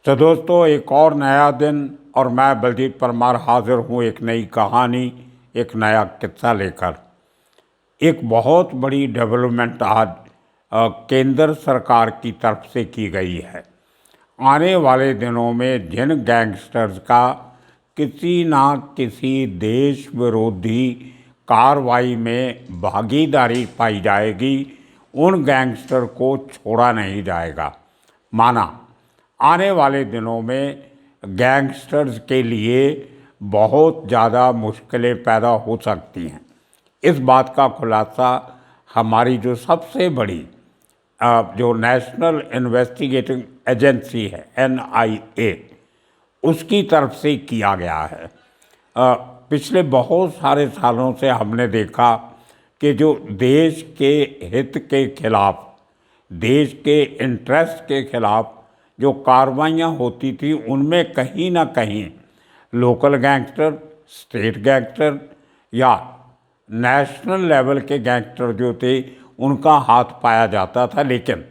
तो दोस्तों, एक और नया दिन और मैं बलजीत परमार हाजिर हूँ एक नई कहानी, एक नया किस्सा लेकर। एक बहुत बड़ी डेवलपमेंट आज केंद्र सरकार की तरफ से की गई है। आने वाले दिनों में जिन गैंगस्टर्स का किसी ना किसी देश विरोधी कार्रवाई में भागीदारी पाई जाएगी, उन गैंगस्टर को छोड़ा नहीं जाएगा। माना आने वाले दिनों में गैंगस्टर्स के लिए बहुत ज़्यादा मुश्किलें पैदा हो सकती हैं। इस बात का खुलासा हमारी जो सबसे बड़ी जो नेशनल इन्वेस्टिगेटिंग एजेंसी है NIA, उसकी तरफ से किया गया है। पिछले बहुत सारे सालों से हमने देखा कि जो देश के हित के खिलाफ, देश के इंटरेस्ट के खिलाफ जो कार्रवाइयाँ होती थी, उनमें कहीं ना कहीं लोकल गैंगस्टर, स्टेट गैंगस्टर या नेशनल लेवल के गैंगस्टर जो थे, उनका हाथ पाया जाता था। लेकिन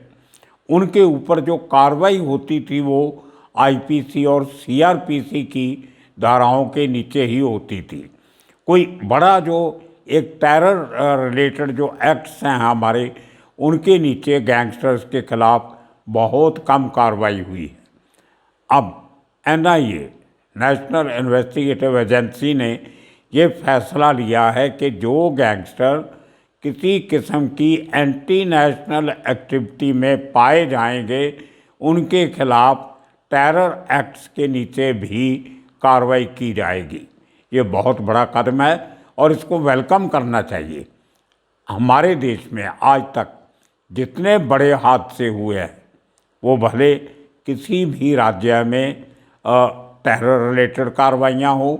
उनके ऊपर जो कार्रवाई होती थी वो IPC और CRPC की धाराओं के नीचे ही होती थी। कोई बड़ा जो एक टेरर रिलेटेड जो एक्ट्स हैं हमारे, उनके नीचे गैंगस्टर्स के खिलाफ बहुत कम कार्रवाई हुई है। अब NIA, नेशनल इन्वेस्टिगेटिव एजेंसी ने ये फैसला लिया है कि जो गैंगस्टर किसी किस्म की एंटी नेशनल एक्टिविटी में पाए जाएंगे, उनके खिलाफ टेरर एक्ट्स के नीचे भी कार्रवाई की जाएगी। ये बहुत बड़ा कदम है और इसको वेलकम करना चाहिए। हमारे देश में आज तक जितने बड़े हादसे हुए हैं, वो भले किसी भी राज्य में टेरर रिलेटेड कार्रवाइयाँ हो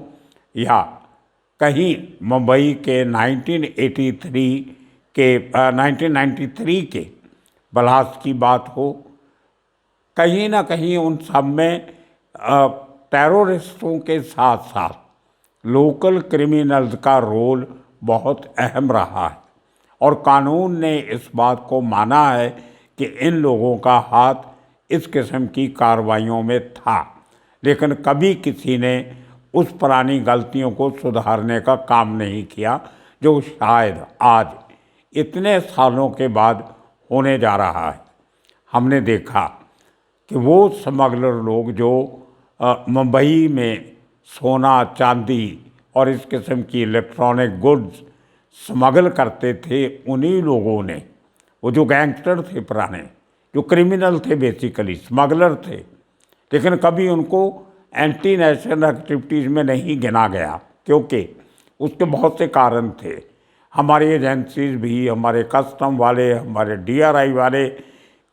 या कहीं मुंबई के 1993 के ब्लास्ट की बात हो, कहीं ना कहीं उन सब में टेररिस्टों के साथ साथ लोकल क्रिमिनल्स का रोल बहुत अहम रहा है और कानून ने इस बात को माना है कि इन लोगों का हाथ इस किस्म की कार्रवाइयों में था। लेकिन कभी किसी ने उस पुरानी गलतियों को सुधारने का काम नहीं किया, जो शायद आज इतने सालों के बाद होने जा रहा है। हमने देखा कि वो स्मगलर लोग जो मुंबई में सोना, चांदी और इस किस्म की इलेक्ट्रॉनिक गुड्स स्मगल करते थे, उन्हीं लोगों ने, वो जो गैंगस्टर थे पुराने, जो क्रिमिनल थे, बेसिकली स्मगलर थे, लेकिन कभी उनको एंटी नेशनल एक्टिविटीज़ में नहीं गिना गया, क्योंकि उसके बहुत से कारण थे। हमारी एजेंसीज भी, हमारे कस्टम वाले, हमारे DRI वाले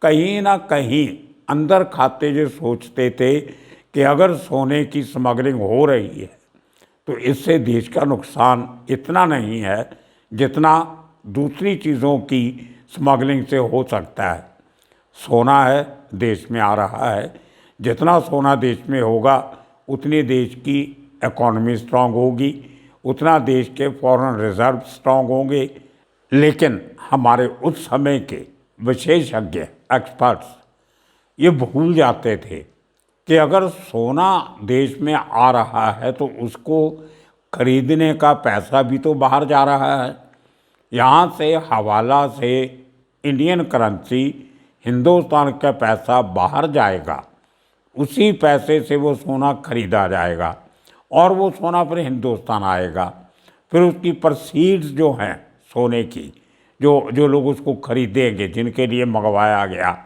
कहीं ना कहीं अंदर खाते जो सोचते थे कि अगर सोने की स्मगलिंग हो रही है तो इससे देश का नुकसान इतना नहीं है जितना दूसरी चीज़ों की स्मगलिंग से हो सकता है। सोना है, देश में आ रहा है, जितना सोना देश में होगा उतनी देश की इकॉनमी स्ट्रांग होगी, उतना देश के फॉरेन रिजर्व स्ट्रांग होंगे। लेकिन हमारे उस समय के विशेषज्ञ, एक्सपर्ट्स, ये भूल जाते थे कि अगर सोना देश में आ रहा है तो उसको खरीदने का पैसा भी तो बाहर जा रहा है। यहाँ से हवाला से इंडियन करेंसी, हिंदुस्तान का पैसा बाहर जाएगा, उसी पैसे से वो सोना खरीदा जाएगा और वो सोना फिर हिंदुस्तान आएगा। फिर उसकी प्रोसीड्स जो हैं सोने की, जो लोग उसको खरीदेंगे, जिनके लिए मंगवाया गया,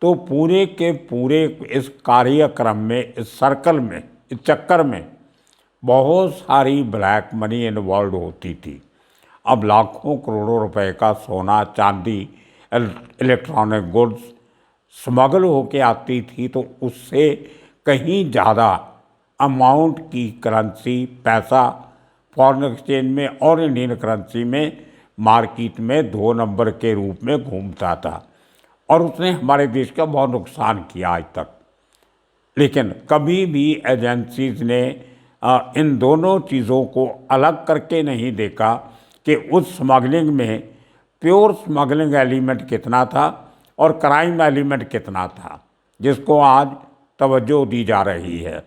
तो पूरे के पूरे इस कार्यक्रम में, इस सर्कल में, इस चक्कर में बहुत सारी ब्लैक मनी इन्वॉल्व होती थी। अब लाखों करोड़ों रुपए का सोना, चांदी, इलेक्ट्रॉनिक गुड्स स्मगल होके आती थी, तो उससे कहीं ज़्यादा अमाउंट की करेंसी, पैसा फॉरेन एक्सचेंज में और इंडियन करेंसी में मार्केट में 2 नंबर के रूप में घूमता था और उसने हमारे देश का बहुत नुकसान किया आज तक। लेकिन कभी भी एजेंसीज ने इन दोनों चीज़ों को अलग करके नहीं देखा कि उस स्मगलिंग में प्योर स्मगलिंग एलिमेंट कितना था और क्राइम एलिमेंट कितना था, जिसको आज तवज्जो दी जा रही है।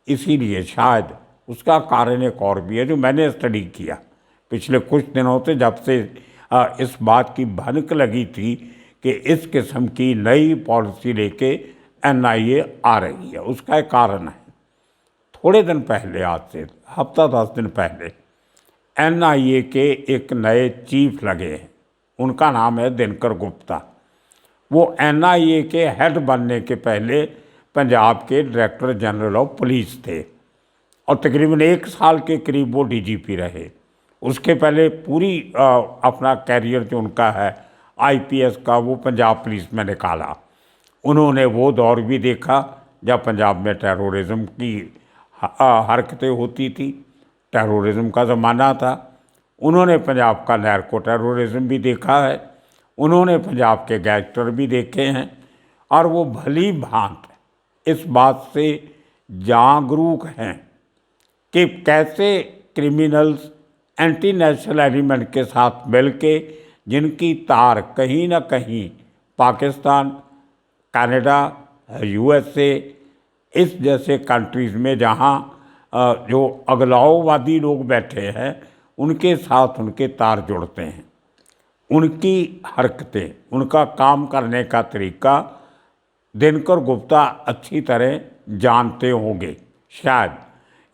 इसीलिए शायद उसका कारण एक और भी है जो मैंने स्टडी किया पिछले कुछ दिनों से, जब से इस बात की भनक लगी थी कि इस किस्म की नई पॉलिसी लेके NIA आ रही है। उसका एक कारण है, थोड़े दिन पहले, आज से हफ्ता 10 दिन पहले, NIA के एक नए चीफ लगे हैं। उनका नाम है दिनकर गुप्ता। वो NIA के हेड बनने के पहले पंजाब के डायरेक्टर जनरल ऑफ पुलिस थे और तकरीबन 1 साल के करीब वो DGP रहे। उसके पहले पूरी अपना कैरियर जो उनका है IPS का, वो पंजाब पुलिस में निकाला। उन्होंने वो दौर भी देखा जब पंजाब में टेररिज्म की हरकतें होती थी, टेररिज्म का ज़माना था। उन्होंने पंजाब का नैर्को टेररिज्म भी देखा है, उन्होंने पंजाब के गैंगस्टर भी देखे हैं, और वो भली भांत इस बात से जागरूक हैं कि कैसे क्रिमिनल्स एंटी नेशनल एलिमेंट के साथ मिलके, जिनकी तार कहीं ना कहीं पाकिस्तान, कनाडा, USA, इस जैसे कंट्रीज़ में जहाँ जो अगलाववादी लोग बैठे हैं, उनके साथ उनके तार जुड़ते हैं। उनकी हरकतें, उनका काम करने का तरीका दिनकर गुप्ता अच्छी तरह जानते होंगे। शायद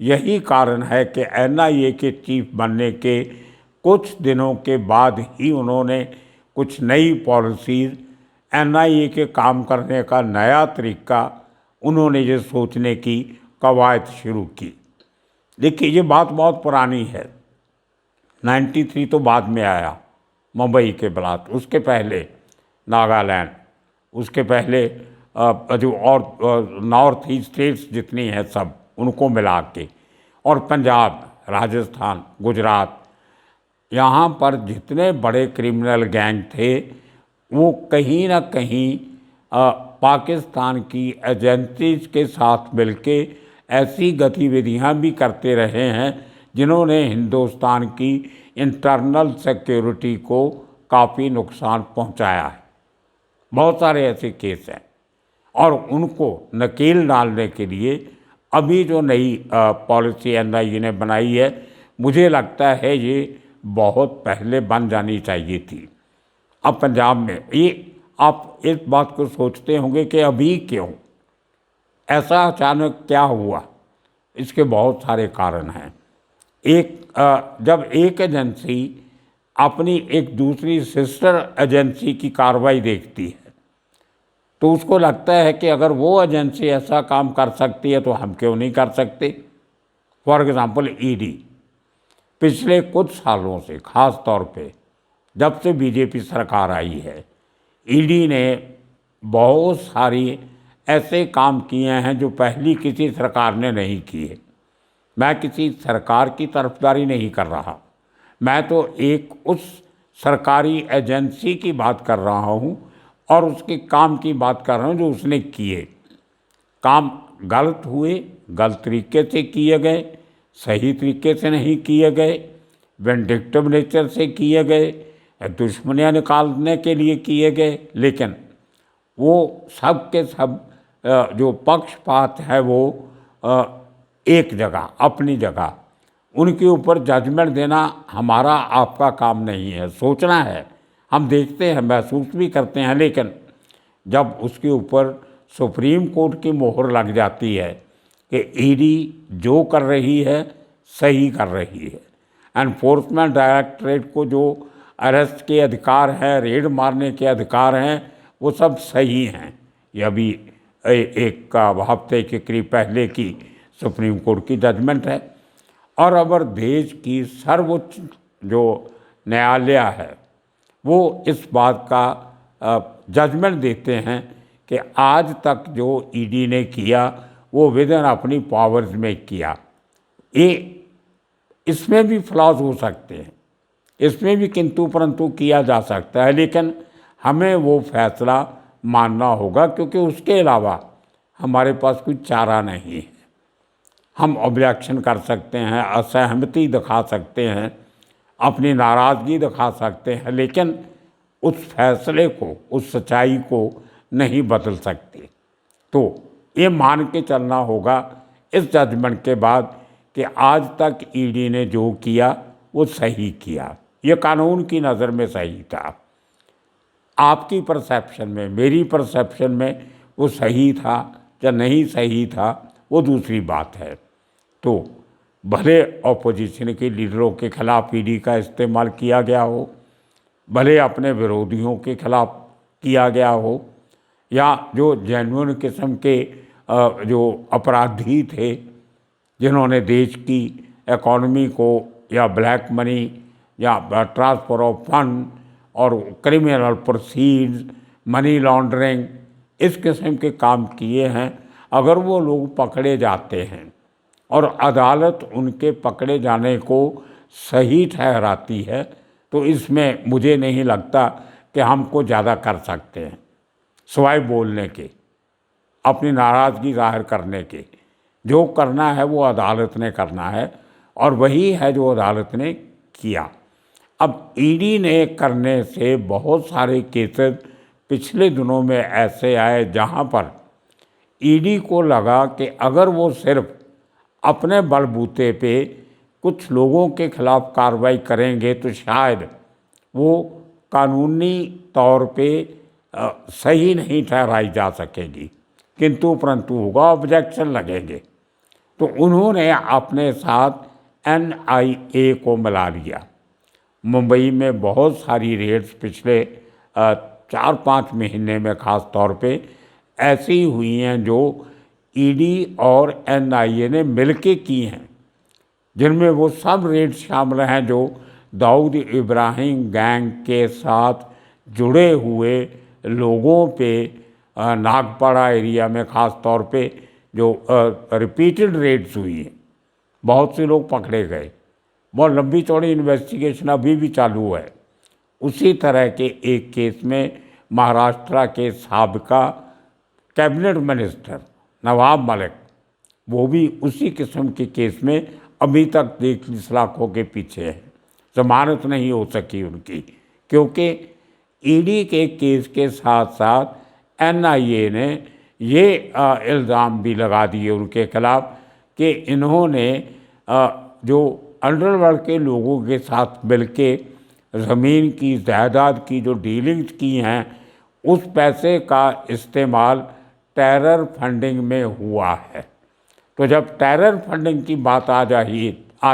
यही कारण है कि NIA के चीफ बनने के कुछ दिनों के बाद ही उन्होंने कुछ नई पॉलिसीज़, NIA के काम करने का नया तरीका उन्होंने ये सोचने की कवायद शुरू की। देखिए, ये बात बहुत पुरानी है। 93 तो बाद में आया, मुंबई के ब्लास्ट, उसके पहले नागालैंड, उसके पहले जो और नॉर्थ ईस्ट स्टेट्स जितनी हैं सब, उनको मिला के, और पंजाब, राजस्थान, गुजरात, यहाँ पर जितने बड़े क्रिमिनल गैंग थे वो कहीं ना कहीं पाकिस्तान की एजेंसीज के साथ मिलके ऐसी गतिविधियाँ भी करते रहे हैं जिन्होंने हिंदुस्तान की इंटरनल सिक्योरिटी को काफ़ी नुकसान पहुंचाया है। बहुत सारे ऐसे केस हैं, और उनको नकेल डालने के लिए अभी जो नई पॉलिसी NIA ने बनाई है, मुझे लगता है ये बहुत पहले बन जानी चाहिए थी। अब पंजाब में ये, आप इस बात को सोचते होंगे कि अभी क्यों ऐसा अचानक क्या हुआ? इसके बहुत सारे कारण हैं। जब एक एजेंसी अपनी एक दूसरी सिस्टर एजेंसी की कार्रवाई देखती है तो उसको लगता है कि अगर वो एजेंसी ऐसा काम कर सकती है तो हम क्यों नहीं कर सकते। फॉर एग्ज़ाम्पल ED पिछले कुछ सालों से, ख़ास तौर पे जब से BJP सरकार आई है, ED ने बहुत सारी ऐसे काम किए हैं जो पहली किसी सरकार ने नहीं किए। मैं किसी सरकार की तरफदारी नहीं कर रहा, मैं तो एक उस सरकारी एजेंसी की बात कर रहा हूँ और उसके काम की बात कर रहा हूँ जो उसने किए। काम गलत हुए, गलत तरीके से किए गए, सही तरीके से नहीं किए गए, विंडिक्टिव नेचर से किए गए, दुश्मनियाँ निकालने के लिए किए गए, लेकिन वो सब के सब जो पक्षपात है वो एक जगह, अपनी जगह, उनके ऊपर जजमेंट देना हमारा आपका काम नहीं है। सोचना है, हम देखते हैं, महसूस भी करते हैं, लेकिन जब उसके ऊपर सुप्रीम कोर्ट की मोहर लग जाती है कि ED जो कर रही है सही कर रही है, एनफोर्समेंट डायरेक्टरेट को जो अरेस्ट के अधिकार हैं, रेड मारने के अधिकार हैं, वो सब सही हैं। ये अभी एक हफ्ते के करीब पहले की सुप्रीम कोर्ट की जजमेंट है। और अगर देश की सर्वोच्च जो न्यायालय है वो इस बात का जजमेंट देते हैं कि आज तक जो ED ने किया वो विदिन अपनी पावर्स में किया, ये इसमें भी फ्लॉज हो सकते हैं, इसमें भी किंतु परंतु किया जा सकता है, लेकिन हमें वो फैसला मानना होगा क्योंकि उसके अलावा हमारे पास कोई चारा नहीं है। हम ऑब्जेक्शन कर सकते हैं, असहमति दिखा सकते हैं, अपनी नाराज़गी दिखा सकते हैं, लेकिन उस फैसले को, उस सच्चाई को नहीं बदल सकते। तो ये मान के चलना होगा इस जजमेंट के बाद कि आज तक ईडी ने जो किया वो सही किया, ये कानून की नज़र में सही था। आपकी परसेप्शन में, मेरी परसेप्शन में वो सही था या नहीं सही था वो दूसरी बात है। तो भले ऑपोजिशन के लीडरों के खिलाफ ईडी का इस्तेमाल किया गया हो, भले अपने विरोधियों के खिलाफ किया गया हो, या जो जेन्युइन किस्म के जो अपराधी थे जिन्होंने देश की इकॉनमी को या ब्लैक मनी या ट्रांसफर ऑफ फंड और क्रिमिनल प्रोसीड्स, मनी लॉन्ड्रिंग, इस किस्म के काम किए हैं, अगर वो लोग पकड़े जाते हैं और अदालत उनके पकड़े जाने को सही ठहराती है, तो इसमें मुझे नहीं लगता कि हमको ज़्यादा कर सकते हैं सिवाय बोलने के, अपनी नाराज़गी जाहिर करने के। जो करना है वो अदालत ने करना है और वही है जो अदालत ने किया। अब ईडी ने करने से बहुत सारे केसेस पिछले दिनों में ऐसे आए जहां पर ईडी को लगा कि अगर वो सिर्फ अपने बलबूते पे कुछ लोगों के खिलाफ कार्रवाई करेंगे तो शायद वो कानूनी तौर पे सही नहीं ठहराई जा सकेगी, किंतु परंतु होगा, ऑब्जेक्शन लगेंगे। तो उन्होंने अपने साथ एनआईए को मिला लिया। मुंबई में बहुत सारी रेड्स पिछले 4-5 महीने में ख़ास तौर पे ऐसी हुई हैं जो ईडी और एनआईए ने मिलके की हैं, जिनमें वो सब रेड्स शामिल हैं जो दाऊद इब्राहिम गैंग के साथ जुड़े हुए लोगों पे नागपाड़ा एरिया में ख़ास तौर पे जो रिपीटेड रेड्स हुई हैं, बहुत से लोग पकड़े गए, बहुत लंबी चौड़ी इन्वेस्टिगेशन अभी भी चालू है। उसी तरह के एक केस में महाराष्ट्र के साबिका कैबिनेट मिनिस्टर नवाब मलिक, वो भी उसी किस्म के केस में अभी तक 30 लाखों के पीछे है, जमानत नहीं हो सकी उनकी, क्योंकि ईडी के केस के साथ साथ एनआईए ने ये इल्ज़ाम भी लगा दिए उनके खिलाफ कि इन्होंने जो अंडरवर्ल्ड के लोगों के साथ मिलके ज़मीन की, जायदाद की जो डीलिंग्स की हैं, उस पैसे का इस्तेमाल टेरर फंडिंग में हुआ है। तो जब टेरर फंडिंग की बात आ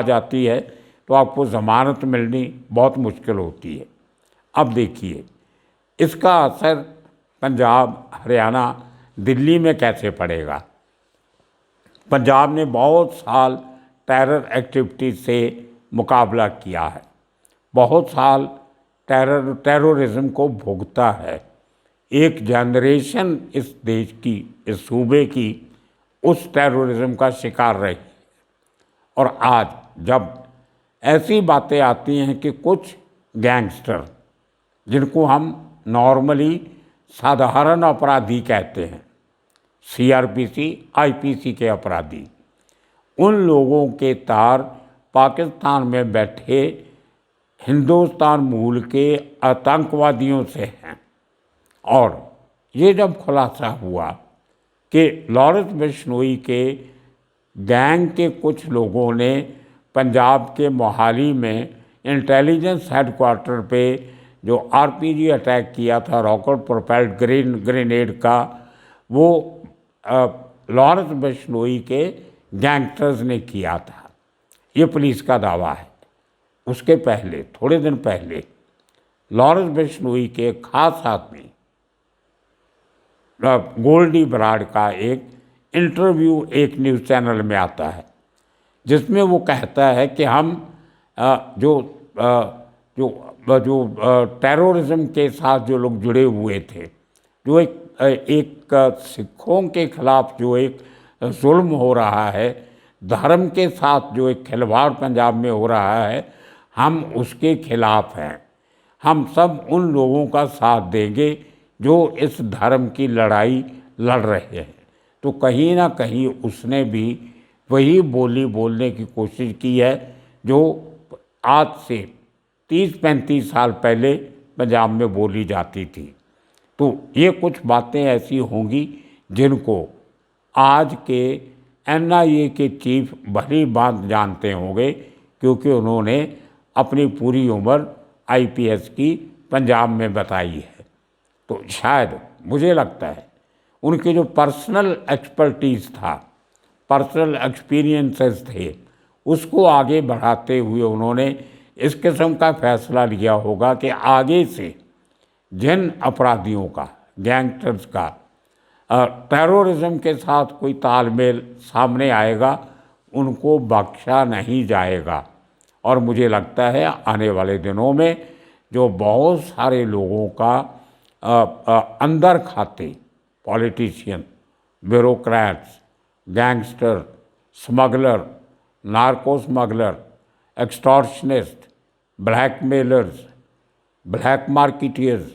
जाती है तो आपको ज़मानत मिलनी बहुत मुश्किल होती है। अब देखिए इसका असर पंजाब, हरियाणा, दिल्ली में कैसे पड़ेगा। पंजाब ने बहुत साल टेरर एक्टिविटी से मुकाबला किया है, बहुत साल टेररिज्म को भुगता है। एक जनरेशन इस देश की, इस सूबे की उस टेररिज्म का शिकार रही। और आज जब ऐसी बातें आती हैं कि कुछ गैंगस्टर, जिनको हम नॉर्मली साधारण अपराधी कहते हैं, सीआरपीसी, आईपीसी के अपराधी, उन लोगों के तार पाकिस्तान में बैठे हिंदुस्तान मूल के आतंकवादियों से हैं। और ये जब खुलासा हुआ कि लॉरेंस बिश्नोई के गैंग के कुछ लोगों ने पंजाब के मोहाली में इंटेलिजेंस हेडक्वार्टर पे जो आरपीजी अटैक किया था, रॉकेट प्रोपेल्ड ग्रेनेड का, वो लॉरेंस बिश्नोई के गैंगस्टर्स ने किया था, ये पुलिस का दावा है। उसके पहले, थोड़े दिन पहले, लॉरेंस बिश्नोई के खास आदमी गोल्डी बराड़ का एक इंटरव्यू एक न्यूज़ चैनल में आता है, जिसमें वो कहता है कि हम जो टेररिज्म के साथ जो लोग जुड़े हुए थे, जो एक सिखों के खिलाफ जो एक जुल्म हो रहा है, धर्म के साथ जो एक खिलवाड़ पंजाब में हो रहा है, हम उसके खिलाफ हैं। हम सब उन लोगों का साथ देंगे जो इस धर्म की लड़ाई लड़ रहे हैं। तो कहीं ना कहीं उसने भी वही बोली बोलने की कोशिश की है जो आज से 30-35 साल पहले पंजाब में बोली जाती थी। तो ये कुछ बातें ऐसी होंगी जिनको आज के एनआईए के चीफ भली बात जानते होंगे, क्योंकि उन्होंने अपनी पूरी उम्र आईपीएस की पंजाब में बताई है। तो शायद मुझे लगता है उनके जो पर्सनल एक्सपर्टीज़ था, पर्सनल एक्सपीरियंसेस थे, उसको आगे बढ़ाते हुए उन्होंने इस किस्म का फैसला लिया होगा कि आगे से जिन अपराधियों का, गैंगस्टर्स का टेररिज्म के साथ कोई तालमेल सामने आएगा, उनको बख्शा नहीं जाएगा। और मुझे लगता है आने वाले दिनों में जो बहुत सारे लोगों का अंदर खाते, politician, bureaucrats, gangster, smuggler, narco smuggler, extortionist, blackmailers, black marketeers,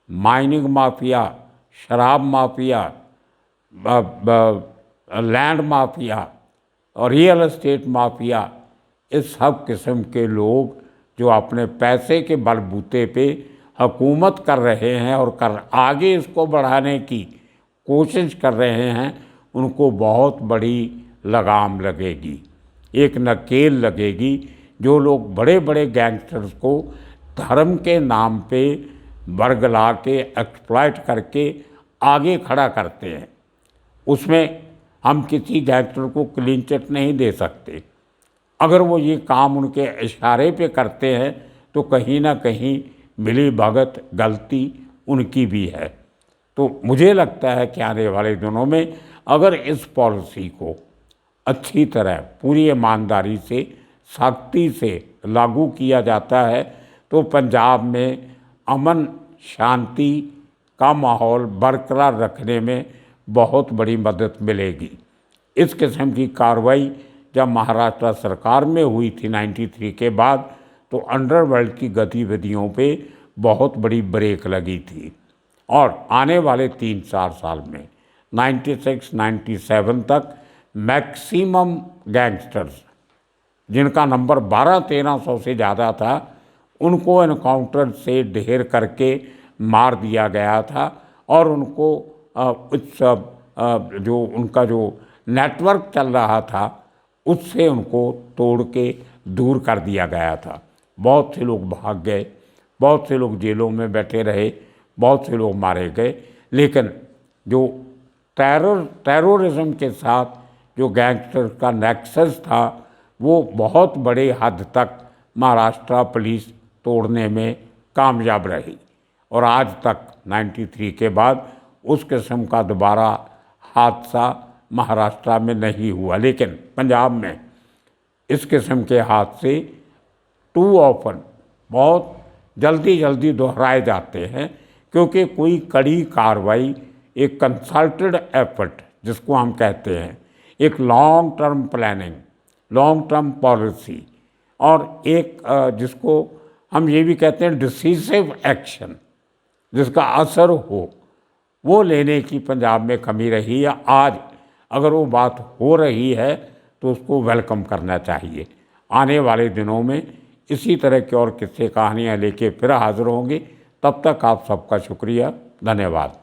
mining mafia, शराब माफिया, लैंड माफिया और रियल एस्टेट माफिया, इस सब किस्म के लोग जो अपने पैसे के बलबूते पे हुकूमत कर रहे हैं और आगे इसको बढ़ाने की कोशिश कर रहे हैं, उनको बहुत बड़ी लगाम लगेगी, एक नकेल लगेगी। जो लोग बड़े बड़े गैंगस्टर्स को धर्म के नाम पे बरगला के एक्सप्लॉइट करके आगे खड़ा करते हैं, उसमें हम किसी गैंगस्टर को क्लीन चिट नहीं दे सकते। अगर वो ये काम उनके इशारे पे करते हैं तो कहीं ना कहीं मिली भगत गलती उनकी भी है। तो मुझे लगता है कि आने वाले दिनों में अगर इस पॉलिसी को अच्छी तरह पूरी ईमानदारी से, सख्ती से लागू किया जाता है तो पंजाब में अमन शांति का माहौल बरकरार रखने में बहुत बड़ी मदद मिलेगी। इस किस्म की कार्रवाई जब महाराष्ट्र सरकार में हुई थी 93 के बाद, तो अंडरवर्ल्ड की गतिविधियों पे बहुत बड़ी ब्रेक लगी थी। और आने वाले 3-4 साल में 96-97 तक मैक्सिमम गैंगस्टर्स, जिनका नंबर 1200-1300 से ज़्यादा था, उनको एनकाउंटर से ढेर करके मार दिया गया था। और उनको जो उनका जो नेटवर्क चल रहा था उससे उनको तोड़ के दूर कर दिया गया था। बहुत से लोग भाग गए, बहुत से लोग जेलों में बैठे रहे, बहुत से लोग मारे गए, लेकिन जो टेररिज्म के साथ जो गैंगस्टर का नेक्सस था वो बहुत बड़े हद तक महाराष्ट्र पुलिस तोड़ने में कामयाब रही। और आज तक 93 के बाद उस किस्म का दोबारा हादसा महाराष्ट्र में नहीं हुआ। लेकिन पंजाब में इस किस्म के हादसे टू ऑफन बहुत जल्दी जल्दी दोहराए जाते हैं, क्योंकि कोई कड़ी कार्रवाई, एक कंसल्टेड एफर्ट जिसको हम कहते हैं, एक long term planning, long term policy, और एक जिसको हम ये भी कहते हैं डिसीसिव एक्शन, जिसका असर हो, वो लेने की पंजाब में कमी रही है। आज अगर वो बात हो रही है तो उसको वेलकम करना चाहिए। आने वाले दिनों में इसी तरह की और किस्से कहानियाँ लेके फिर हाजिर होंगे। तब तक आप सबका शुक्रिया, धन्यवाद।